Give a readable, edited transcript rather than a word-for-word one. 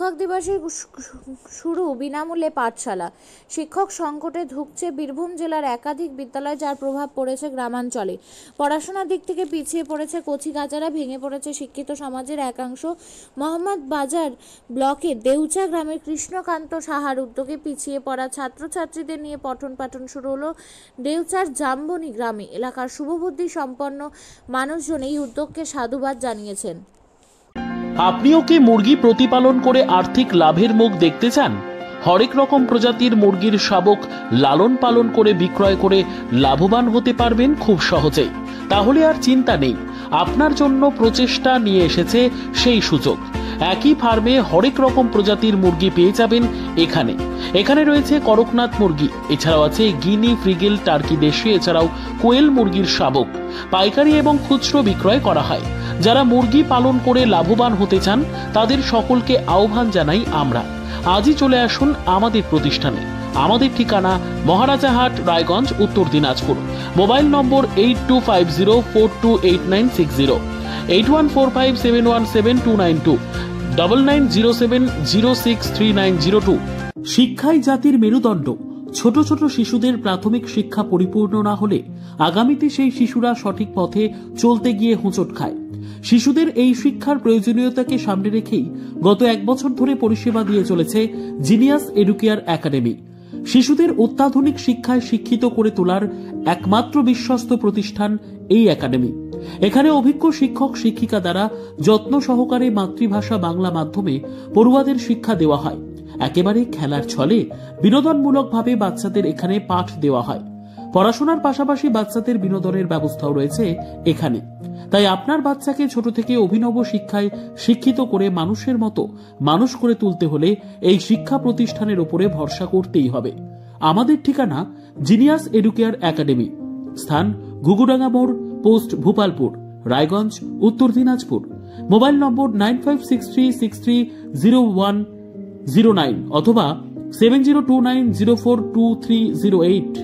শিক্ষক দিবসের শুরু বিনামূল্যে পাঠশালা। শিক্ষক সংকটে ধুঁকছে বীরভূম জেলার একাধিক বিদ্যালয়, যার প্রভাব পড়েছে গ্রামাঞ্চলে। পড়াশোনার দিক থেকে পিছিয়ে পড়েছে কচিকাঁচারা, ভেঙে পড়েছে শিক্ষিত সমাজের একাংশ। মোহাম্মদবাজার ব্লকের দেউচা গ্রামের কৃষ্ণকান্ত সাহার উদ্যোগে পিছিয়ে পড়া ছাত্রছাত্রীদের নিয়ে পঠন পাঠন শুরু হলো দেউচার জামবনি গ্রামে। এলাকার শুভবুদ্ধি সম্পন্ন মানুষজন এই উদ্যোগকে সাধুবাদ জানিয়েছেন। আপনিও কি মুরগি প্রতিপালন করে আর্থিক লাভের মুখ দেখতে চান? হরেক রকম প্রজাতির মুরগির শাবক লালন পালন করে বিক্রয় করে লাভবান হতে পারবেন খুব সহজেই। তাহলে আর চিন্তা নেই, আপনার জন্য প্রচেষ্টা নিয়ে এসেছে সেই সুযোগ। একই ফার্মে হরেক রকম প্রজাতির মুরগি পেয়ে যাবেন এখানে রয়েছে করকনাথ মুরগি, এছাড়াও আছে গিনি, ফ্রিগেল, টার্কি দেশি, এছাড়াও কোয়েল মুরগির শাবক। পাইকারি এবং খুচরো বিক্রয় করা হয়। যারা মুরগি পালন করে লাভবান হতে চান তাদের সকলকে আহ্বান জানাই আমরা। আজই চলে আসুন আমাদের প্রতিষ্ঠানে। আমাদের ঠিকানা মহারাজাহাট, রায়গঞ্জ, উত্তর দিনাজপুর। মোবাইল নম্বর 8250428960, 8145717292, 9907063902। শিক্ষাই জাতির মেরুদণ্ড। ছোট ছোট শিশুদের প্রাথমিক শিক্ষা পরিপূর্ণ না হলে আগামীতে সেই শিশুরা সঠিক পথে চলতে গিয়ে হোঁচট খায়। শিশুদের এই শিক্ষার প্রয়োজনীয়তাকে সামনে রেখেই গত 1 বছর ধরে পরিষেবা দিয়ে চলেছে জিনিয়াস এডুকেয়ার একাডেমি। শিশুদের অত্যাধুনিক শিক্ষায় শিক্ষিত করে তোলার একমাত্র বিশ্বস্ত প্রতিষ্ঠান এই একাডেমি। এখানে অভিজ্ঞ শিক্ষক শিক্ষিকা দ্বারা যত্ন সহকারে মাতৃভাষা বাংলা মাধ্যমে পড়ুয়াদের শিক্ষা দেওয়া হয়। একেবারে খেলার ছলে বিনোদনমূলকভাবে বাচ্চাদের এখানে পাঠ দেওয়া হয়। পড়াশোনার পাশাপাশি বাচ্চাদের বিনোদনের ব্যবস্থাও রয়েছে এখানে। তাই আপনার বাচ্চাকে ছোট থেকে অভিনব শিক্ষায় শিক্ষিত করে মানুষের মতো মানুষ করে তুলতে হলে এই শিক্ষা প্রতিষ্ঠানের উপরে ভরসা করতেই হবে। আমাদের ঠিকানা জিনিয়াস এডুকেয়ার একাডেমি, স্থান ঘুঘুডাঙ্গা মোড়, পোস্ট ভূপালপুর, রায়গঞ্জ, উত্তর দিনাজপুর। মোবাইল নম্বর 9563630109 অথবা 7029042308।